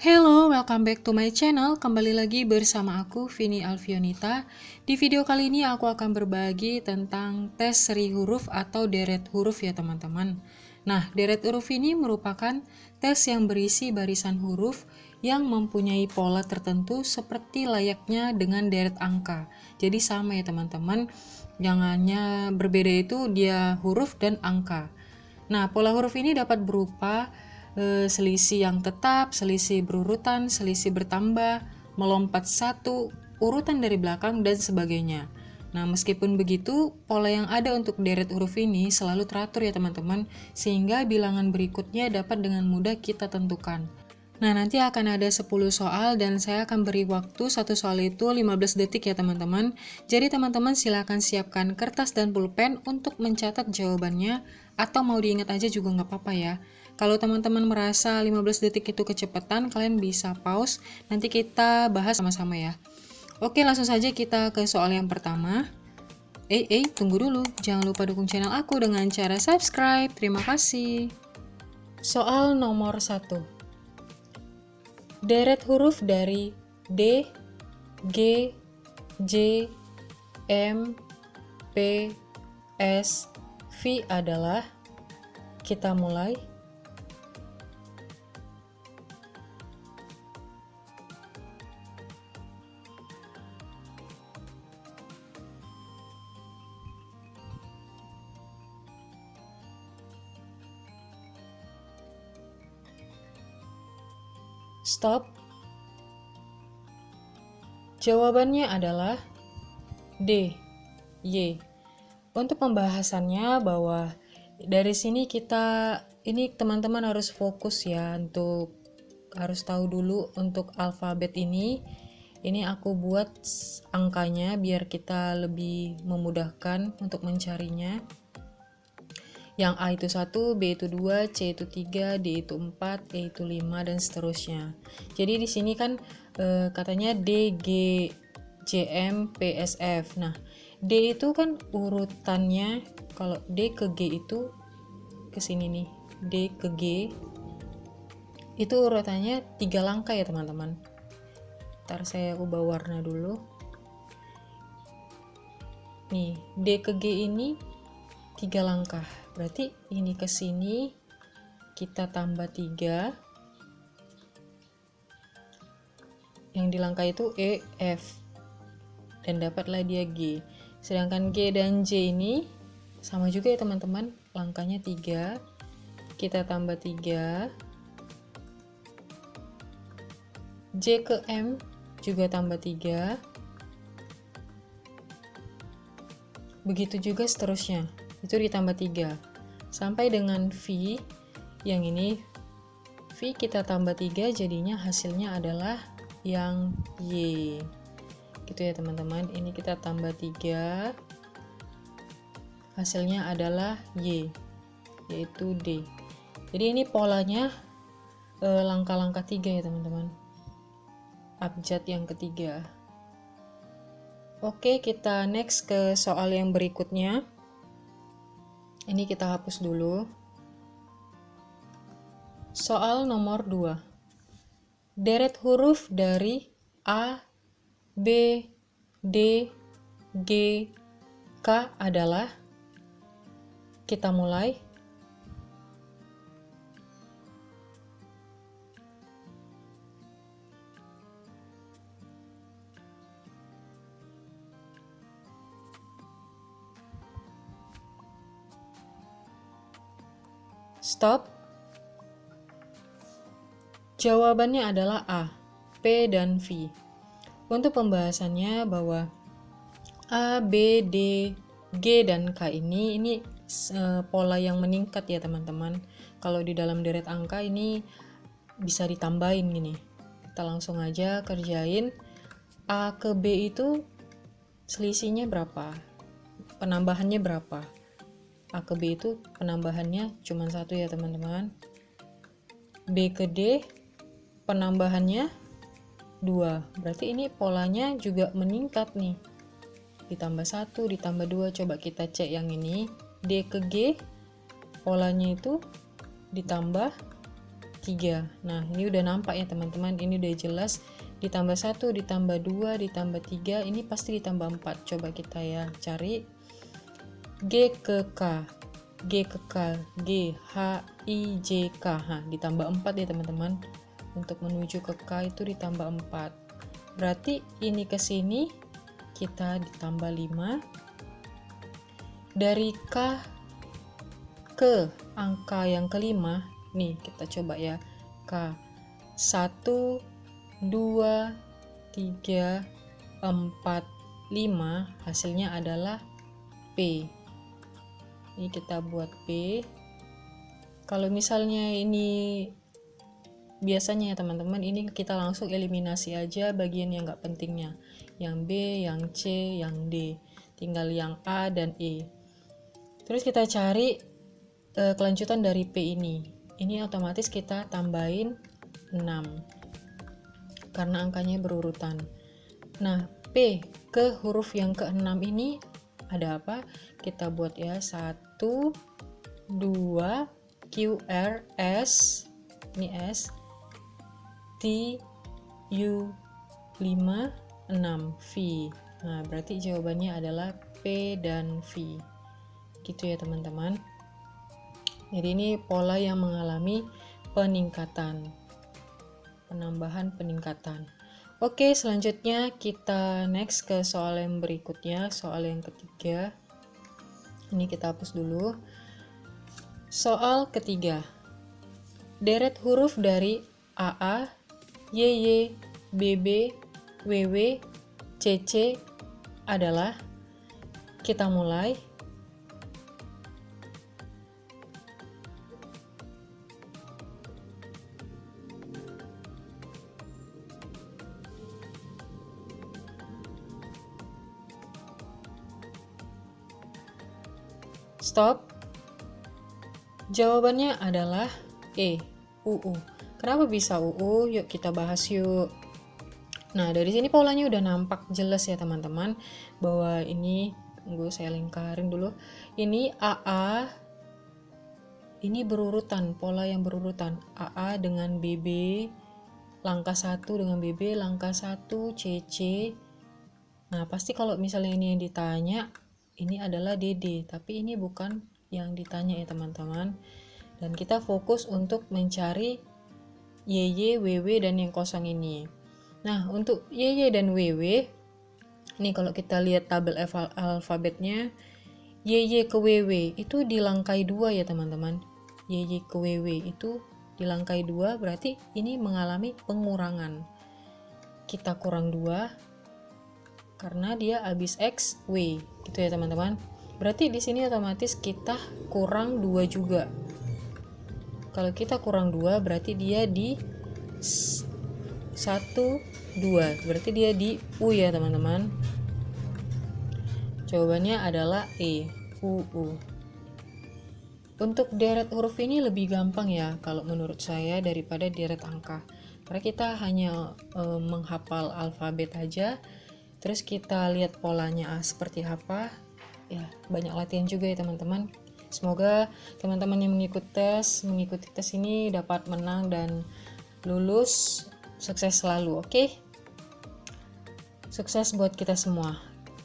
Hello, welcome back to my channel. Kembali lagi bersama aku, Vini Alfionita. Di video kali ini aku akan berbagi tentang tes seri huruf atau deret huruf ya teman-teman. Nah, deret huruf ini merupakan tes yang berisi barisan huruf yang mempunyai pola tertentu seperti layaknya dengan deret angka. Jadi sama ya teman-teman, yang hanya berbeda itu dia huruf dan angka. Nah, pola huruf ini dapat berupa selisih yang tetap, selisih berurutan, selisih bertambah, melompat satu urutan dari belakang, dan sebagainya. Nah, meskipun begitu, pola yang ada untuk deret huruf ini selalu teratur ya teman-teman, sehingga bilangan berikutnya dapat dengan mudah kita tentukan. Nah, nanti akan ada 10 soal dan saya akan beri waktu satu soal itu 15 detik ya teman-teman. Jadi teman-teman silakan siapkan kertas dan pulpen untuk mencatat jawabannya, atau mau diingat aja juga nggak apa-apa ya. Kalau teman-teman merasa 15 detik itu kecepatan, kalian bisa pause, nanti kita bahas sama-sama ya. Oke, langsung saja kita ke soal yang pertama. Tunggu dulu, jangan lupa dukung channel aku dengan cara subscribe, terima kasih. Soal nomor 1. Deret huruf dari D, G, J, M, P, S, V adalah, kita mulai. Stop. Jawabannya adalah D, Y. Untuk pembahasannya bahwa dari sini ini teman-teman harus fokus ya, untuk harus tahu dulu untuk alfabet ini. Ini aku buat angkanya biar kita lebih memudahkan untuk mencarinya. Yang A itu 1, B itu 2, C itu 3, D itu 4, E itu 5, dan seterusnya. Jadi di sini kan katanya D, G, J, M, P, S, F. Nah, D itu kan urutannya, kalau D ke G itu ke sini nih. D ke G itu urutannya 3 langkah ya teman-teman. Ntar saya ubah warna dulu. Nih, D ke G ini 3 langkah. Berarti ini ke sini kita tambah 3. Yang di langkah itu E, F. Dan dapatlah dia G. Sedangkan G dan J ini sama juga ya teman-teman. Langkahnya 3. Kita tambah 3. J ke M juga tambah 3. Begitu juga seterusnya. Itu ditambah 3 sampai dengan V. Yang ini V kita tambah 3, jadinya hasilnya adalah yang Y, gitu ya teman-teman. Ini kita tambah 3, hasilnya adalah Y, yaitu D. Jadi ini polanya langkah-langkah 3 ya teman-teman, abjad yang ketiga. Oke, kita next ke soal yang berikutnya. Ini kita hapus dulu. Soal nomor 2. Deret huruf dari A, B, D, G, K adalah, kita mulai. Stop. Jawabannya adalah A, P, dan V. Untuk pembahasannya bahwa A, B, D, G, dan K ini pola yang meningkat ya teman-teman. Kalau di dalam deret angka ini bisa ditambahin gini. Kita langsung aja kerjain. A ke B itu selisihnya berapa? Penambahannya berapa? A ke B itu penambahannya cuma 1 ya teman-teman. B ke D penambahannya 2. Berarti ini polanya juga meningkat nih. Ditambah 1, ditambah 2. Coba kita cek yang ini. D ke G polanya itu ditambah 3. Nah, ini udah nampak ya teman-teman, ini udah jelas. Ditambah 1, ditambah 2, ditambah 3, ini pasti ditambah 4. Coba kita ya cari. G ke K, G ke K, G, H, I, J, K. Ditambah 4 ya teman-teman. Untuk menuju ke K itu ditambah 4. Berarti ini ke sini kita ditambah 5. Dari K ke angka yang kelima, nih kita coba ya. K. 1, 2, 3, 4, 5. Hasilnya adalah P. Ini kita buat P. Kalau misalnya ini biasanya ya teman-teman, ini kita langsung eliminasi aja bagian yang nggak pentingnya. Yang B, yang C, yang D. Tinggal yang A dan E. Terus kita cari kelanjutan dari P ini. Ini otomatis kita tambahin 6. Karena angkanya berurutan. Nah, P ke huruf yang ke-6 ini ada apa? Kita buat ya 1, 2, Q, R, S, ini S, T, U, 5, 6, V. Nah, berarti jawabannya adalah P dan V. Gitu ya teman-teman. Jadi ini pola yang mengalami peningkatan. Penambahan peningkatan. Oke, selanjutnya kita next ke soal yang berikutnya, soal yang ketiga. Ini kita hapus dulu. Soal ketiga. Deret huruf dari AA, YY, BB, WW, CC adalah, kita mulai. Stop. Jawabannya adalah E, UU. Kenapa bisa UU? Yuk kita bahas yuk. Nah, dari sini polanya udah nampak jelas ya teman-teman, bahwa ini, saya lingkarin dulu. Ini AA, ini berurutan, pola yang berurutan. AA dengan BB, langkah 1 dengan BB, langkah 1 CC. Nah, pasti kalau misalnya ini yang ditanya, ini adalah DD, tapi ini bukan yang ditanya ya teman-teman. Dan kita fokus untuk mencari YY, WW, dan yang kosong ini. Nah, untuk YY dan WW, ini kalau kita lihat tabel alfabetnya, YY ke WW itu di langkai 2 ya teman-teman. YY ke WW itu di langkai 2, berarti ini mengalami pengurangan. Kita kurang 2 karena dia habis X, W, gitu ya teman-teman. Berarti di sini otomatis kita kurang 2 juga. Kalau kita kurang 2 berarti dia di 1, 2. Berarti dia di U ya teman-teman. Jawabannya adalah E, UU. Untuk deret huruf ini lebih gampang ya kalau menurut saya daripada deret angka. Karena kita hanya menghafal alfabet aja, terus kita lihat polanya seperti apa. Ya, banyak latihan juga ya teman-teman. Semoga teman-teman yang mengikuti tes ini dapat menang dan lulus sukses selalu, oke? Sukses buat kita semua.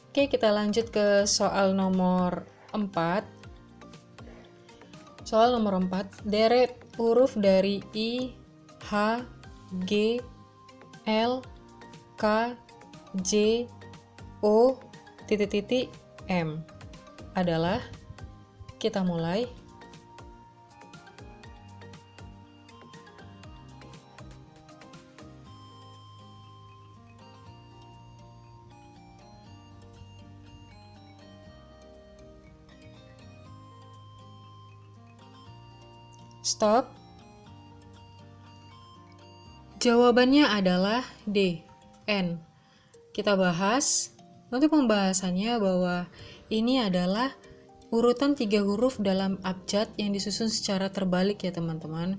Oke, kita lanjut ke soal nomor 4. Soal nomor 4, deret huruf dari I, H, G, L, K, J, O, titik-titik, M adalah, kita mulai. Stop. Jawabannya adalah D, N. Kita bahas. Untuk pembahasannya bahwa ini adalah urutan 3 huruf dalam abjad yang disusun secara terbalik ya teman-teman.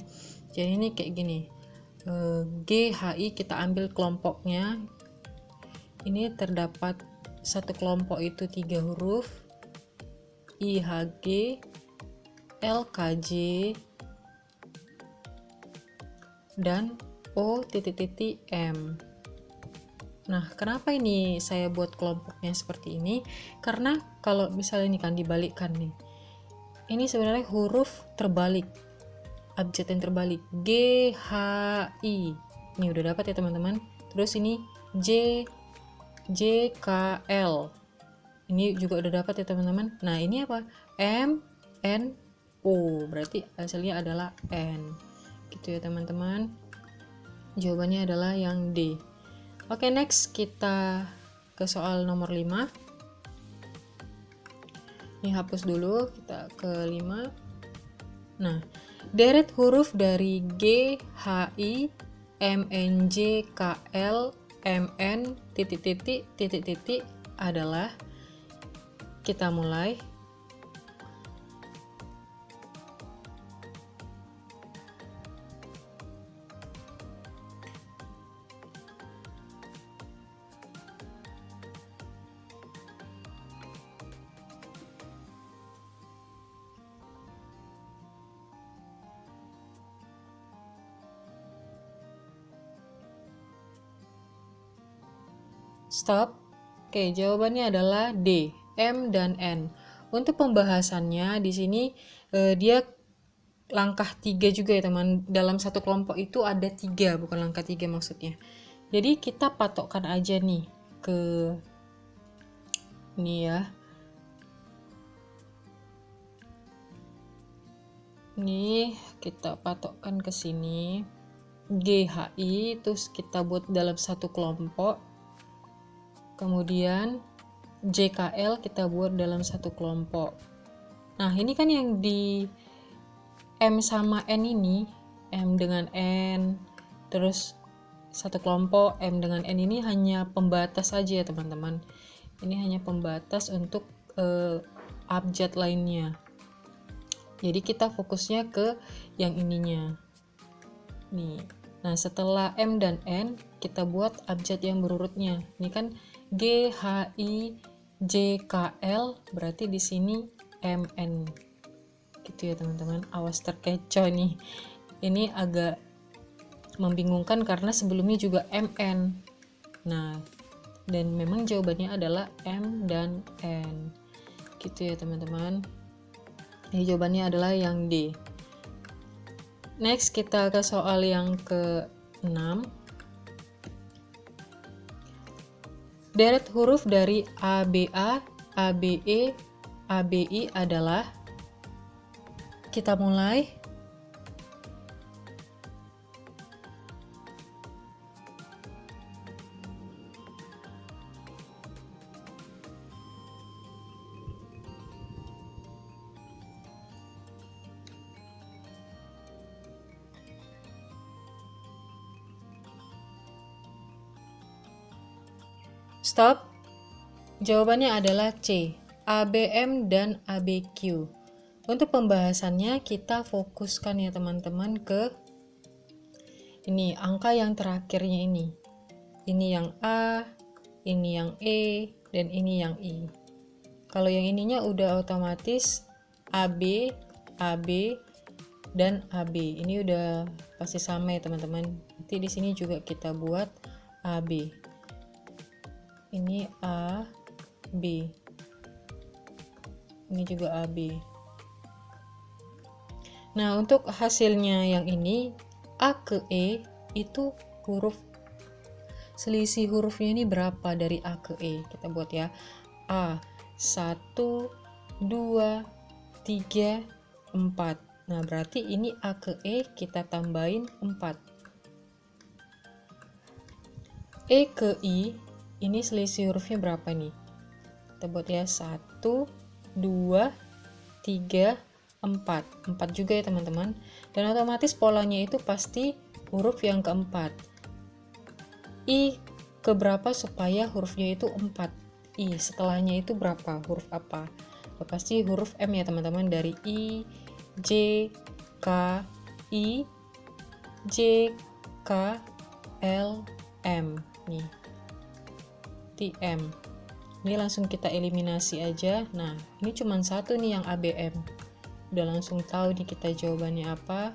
Jadi ini kayak gini. G, H, I kita ambil kelompoknya. Ini terdapat satu kelompok itu 3 huruf. I, H, G, L, K, J, dan O.M. Nah, kenapa ini saya buat kelompoknya seperti ini? Karena kalau misalnya ini kan dibalikkan nih, ini sebenarnya huruf terbalik, abjad yang terbalik, G, H, I. Ini udah dapat ya teman-teman. Terus ini J, K, L. Ini juga udah dapat ya teman-teman. Nah, ini apa? M, N, O. Berarti hasilnya adalah N. Gitu ya teman-teman. Jawabannya adalah yang D. Oke, next kita ke soal nomor 5. Ini hapus dulu, kita ke 5. Nah, deret huruf dari G, H, I, M, N, J, K, L, M, N, titik adalah, kita mulai. Stop. Oke, jawabannya adalah D, M dan N. Untuk pembahasannya di sini dia langkah 3 juga ya teman. Dalam satu kelompok itu ada 3, bukan langkah 3 maksudnya. Jadi kita patokkan aja nih ke ini ya. Ini kita patokkan ke sini. GHI terus kita buat dalam satu kelompok. Kemudian JKL kita buat dalam satu kelompok. Nah, ini kan yang di M sama N ini, M dengan N, terus satu kelompok M dengan N ini hanya pembatas saja ya teman-teman. Ini hanya pembatas untuk abjad lainnya. Jadi kita fokusnya ke yang ininya. Nih. Nah, setelah M dan N, kita buat abjad yang berurutnya. Ini kan G, H, I, J, K, L, berarti di sini M, N. Gitu ya teman-teman. Awas terkecoh nih. Ini agak membingungkan karena sebelumnya juga MN. Nah, dan memang jawabannya adalah M dan N. Gitu ya teman-teman. Jadi jawabannya adalah yang D. Next kita ke soal yang ke-6. Deret huruf dari ABA, ABE, ABI adalah, kita mulai. Stop. Jawabannya adalah C, ABM dan ABQ. Untuk pembahasannya kita fokuskan ya teman-teman ke ini, angka yang terakhirnya ini. Ini yang A, ini yang E, dan ini yang I. Kalau yang ininya udah otomatis AB, AB, dan AB. Ini udah pasti sama ya teman-teman. Nanti di sini juga kita buat AB. Ini A, B. Ini juga AB. Nah, untuk hasilnya yang ini A ke E itu huruf, selisih hurufnya ini berapa dari A ke E? Kita buat ya. A 1 2 3 4. Nah, berarti ini A ke E kita tambahin 4. E ke I ini selisih hurufnya berapa nih? Kita buat ya 1 2 3 4 juga ya teman-teman. Dan otomatis polanya itu pasti huruf yang keempat. I keberapa supaya hurufnya itu 4? I setelahnya itu berapa? Huruf apa? Pasti huruf M ya teman-teman. Dari I, J, K, I, J, K, L, M. Nih, TM. Ini langsung kita eliminasi aja. Nah, ini cuma satu nih yang ABM. Udah langsung tahu nih kita jawabannya apa.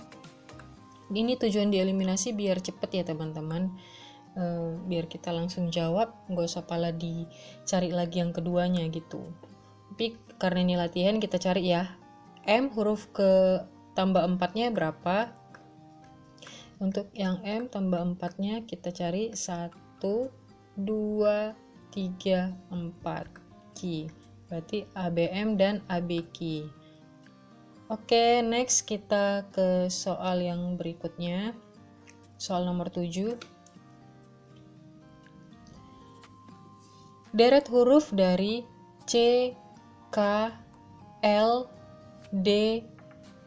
Ini tujuan dieliminasi biar cepet ya teman-teman. Biar kita langsung jawab, nggak usah pala dicari lagi yang keduanya gitu. Tapi karena ini latihan, kita cari ya. M huruf ke tambah 4-nya berapa? Untuk yang M tambah 4-nya kita cari 1, 2, 3, 4 Q. Berarti ABM dan ABQ. Oke, next kita ke soal yang berikutnya. Soal nomor 7. Deret huruf dari C, K, L, D,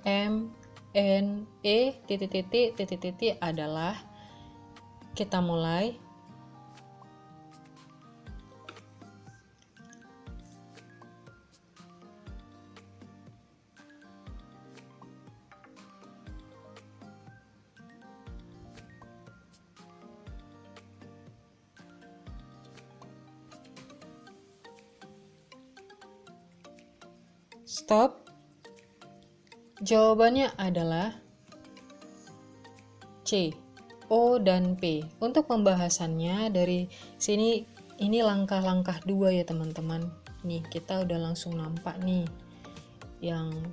M, N, E, titik-titik adalah, kita mulai. Stop. Jawabannya adalah C, O, dan P. Untuk pembahasannya dari sini, ini langkah-langkah 2 ya teman-teman. Nih, kita udah langsung nampak nih. Yang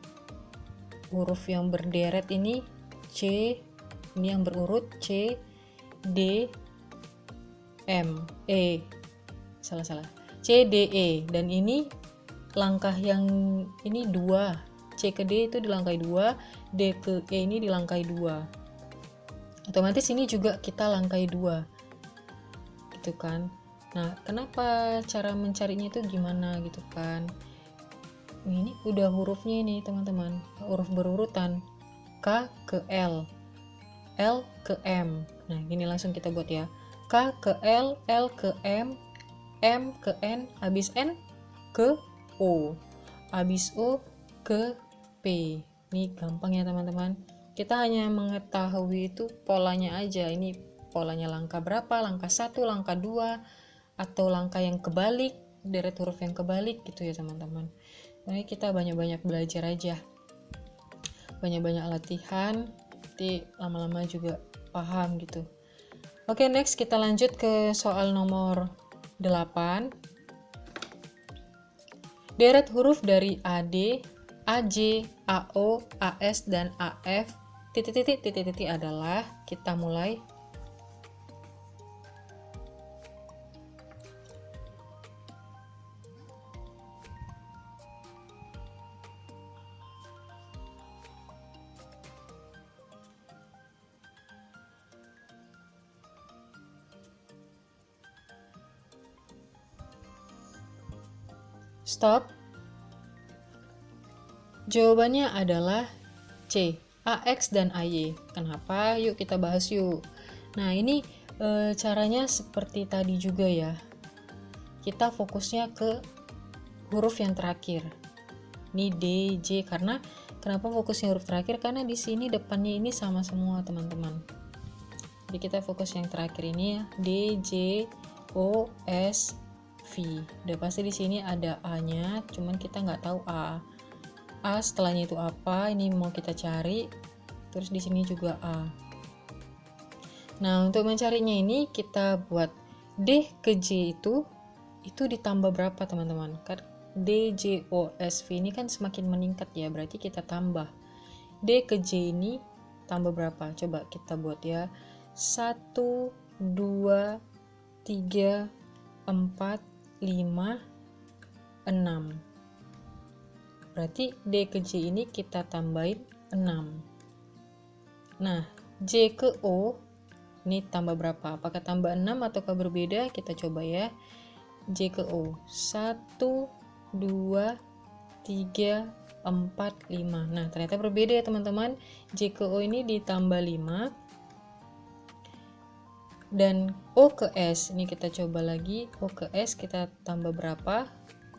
huruf yang berderet ini C, ini yang berurut C, D, M, E. Salah. C, D, E. Dan ini langkah yang ini 2. C ke D itu di langkah 2, D ke E ini di langkah 2. Otomatis ini juga kita langkai 2 gitu kan. Nah, kenapa cara mencarinya itu gimana gitu kan. Ini udah hurufnya ini teman-teman, huruf berurutan K ke L, L ke M. Nah, gini langsung kita buat ya. K ke L ke M ke N, habis N ke O, habis O ke P. Ini gampang ya teman-teman. Kita hanya mengetahui itu polanya aja. Ini polanya langkah berapa, langkah 1, langkah 2, atau langkah yang kebalik, deret huruf yang kebalik gitu ya teman-teman. Jadi kita banyak-banyak belajar aja, banyak-banyak latihan, nanti lama-lama juga paham gitu. Oke, next kita lanjut ke soal nomor 8. Deret huruf dari AD, AJ, AO, AS, dan AF titik-titik adalah, kita mulai. Stop. Jawabannya adalah C, AX dan AY. Kenapa? Yuk kita bahas yuk. Nah, ini caranya seperti tadi juga ya. Kita fokusnya ke huruf yang terakhir. Ini D, J, karena kenapa fokusnya huruf terakhir? Karena di sini depannya ini sama semua teman-teman. Jadi kita fokus yang terakhir ini ya, D, J, O, S, V. Udah pasti di sini ada A-nya, cuman kita nggak tahu A setelahnya itu apa. Ini mau kita cari. Terus di sini juga A. Nah, untuk mencarinya ini kita buat D ke J itu ditambah berapa teman-teman? Kan D, J, O, S, V ini kan semakin meningkat ya, berarti kita tambah. D ke J ini tambah berapa? Coba kita buat ya. 1, 2, 3, 4, 5, 6. Berarti D ke J ini kita tambahin 6. Nah, J ke O ini tambah berapa? Apakah tambah 6 ataukah berbeda? Kita coba ya. J ke O 1, 2, 3, 4, 5. Nah, ternyata berbeda ya teman-teman. J ke O ini ditambah 5. Dan O ke S, ini kita coba lagi. O ke S kita tambah berapa?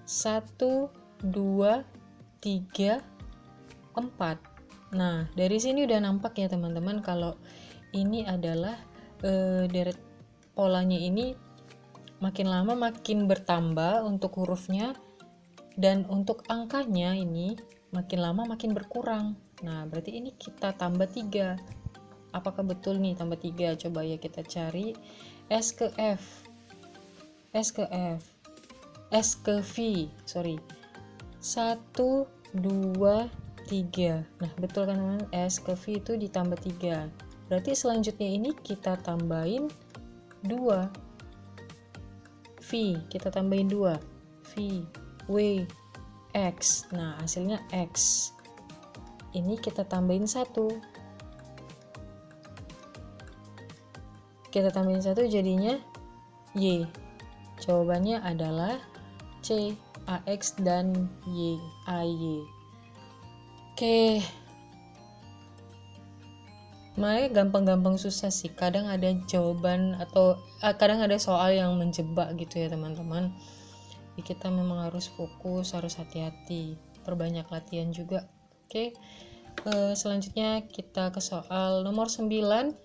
1, 2, 3, 4. Nah, dari sini udah nampak ya teman-teman kalau ini adalah deret polanya ini makin lama makin bertambah untuk hurufnya, dan untuk angkanya ini makin lama makin berkurang. Nah, berarti ini kita tambah 3. Apakah betul nih tambah 3? Coba ya kita cari. S ke F, S ke F, S ke V, sorry. 1, 2, 3. Nah, betul kan teman-teman? S ke V itu ditambah 3. Berarti selanjutnya ini kita tambahin 2. V, kita tambahin 2. V, W, X. Nah, hasilnya X. Ini kita tambahin 1. Kita tambahin 1 jadinya Y. Jawabannya adalah C, AX dan Y, AY. Oke. Makanya gampang-gampang susah sih. Kadang ada jawaban atau kadang ada soal yang menjebak gitu ya teman-teman. Kita memang harus fokus, harus hati-hati. Perbanyak latihan juga. Oke. Selanjutnya kita ke soal nomor 9.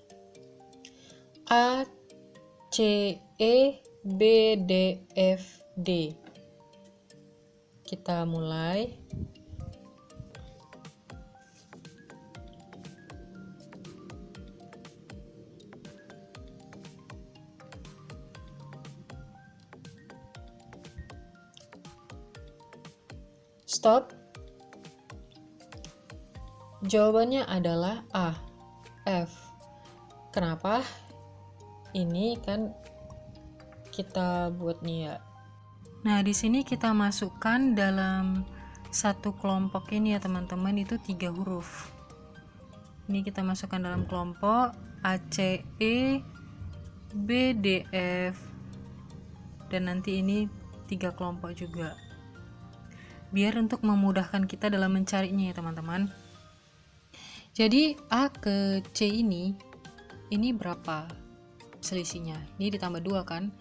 A, C, E, B, D, F, D. Kita mulai. Stop. Jawabannya adalah A, F. Kenapa? Ini kan kita buat nih ya. Nah, di sini kita masukkan dalam satu kelompok ini ya teman-teman, itu 3 huruf. Ini kita masukkan dalam kelompok A, C, E, B, D, F. Dan nanti ini 3 kelompok juga. Biar untuk memudahkan kita dalam mencarinya ya teman-teman. Jadi A ke C ini berapa selisihnya? Ini ditambah 2 kan?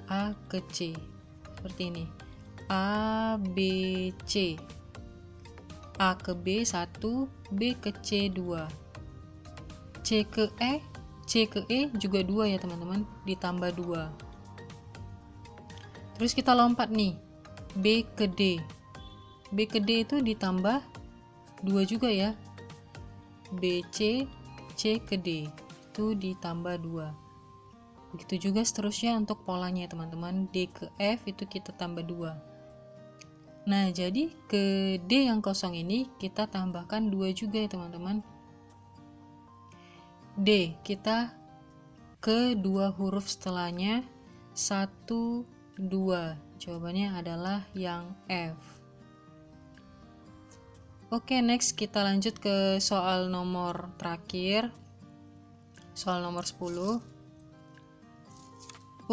A ke C. Seperti ini. A, B, C. A ke B 1, B ke C 2. C ke E juga 2 ya teman-teman, ditambah 2. Terus kita lompat nih. B ke D. B ke D itu ditambah 2 juga ya. BC, C ke D itu ditambah 2. Begitu juga seterusnya untuk polanya teman-teman. D ke F itu kita tambah 2. Nah, jadi ke D yang kosong ini kita tambahkan 2 juga ya teman-teman. D, kita ke 2 huruf setelahnya 1, 2. Jawabannya adalah yang F. Oke, next kita lanjut ke soal nomor terakhir. Soal nomor 10.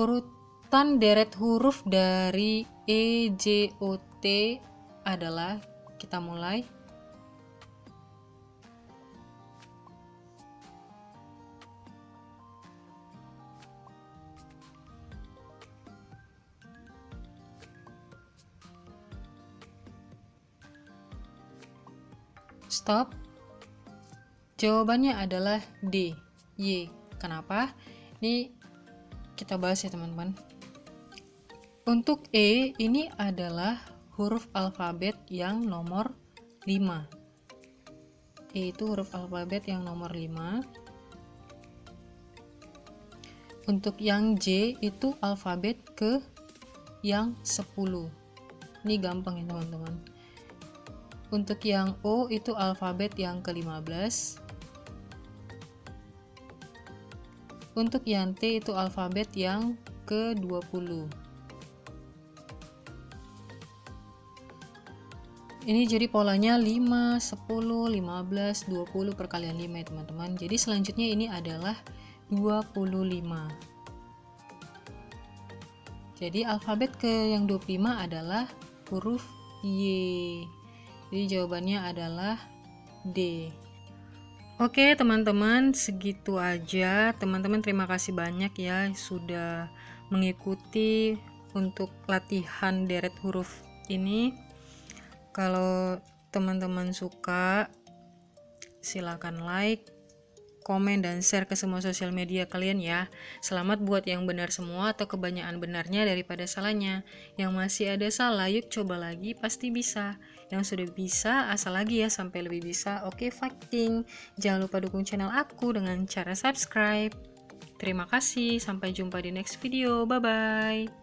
Urutan deret huruf dari E, J, O, T adalah, kita mulai. Stop. Jawabannya adalah D, Y. Kenapa? Ini kita bahas ya teman-teman. Untuk E ini adalah huruf alfabet yang nomor 5. E itu huruf alfabet yang nomor 5. Untuk yang J itu alfabet ke yang 10. Ini gampang ya teman-teman. Untuk yang O itu alfabet yang ke-15. Untuk yang T itu alfabet yang ke-20. Ini jadi polanya 5, 10, 15, 20 perkalian 5 ya teman-teman. Jadi selanjutnya ini adalah 25. Jadi alfabet ke yang 25 adalah huruf Y. Jadi jawabannya adalah D. Oke teman-teman, segitu aja. Teman-teman terima kasih banyak ya sudah mengikuti untuk latihan deret huruf ini. Kalau teman-teman suka, silakan like, komen, dan share ke semua sosial media kalian ya. Selamat buat yang benar semua atau kebanyakan benarnya daripada salahnya. Yang masih ada salah, yuk coba lagi, pasti bisa. Yang sudah bisa, asal lagi ya sampai lebih bisa. Oke, fighting. Jangan lupa dukung channel aku dengan cara subscribe. Terima kasih, sampai jumpa di next video. Bye-bye.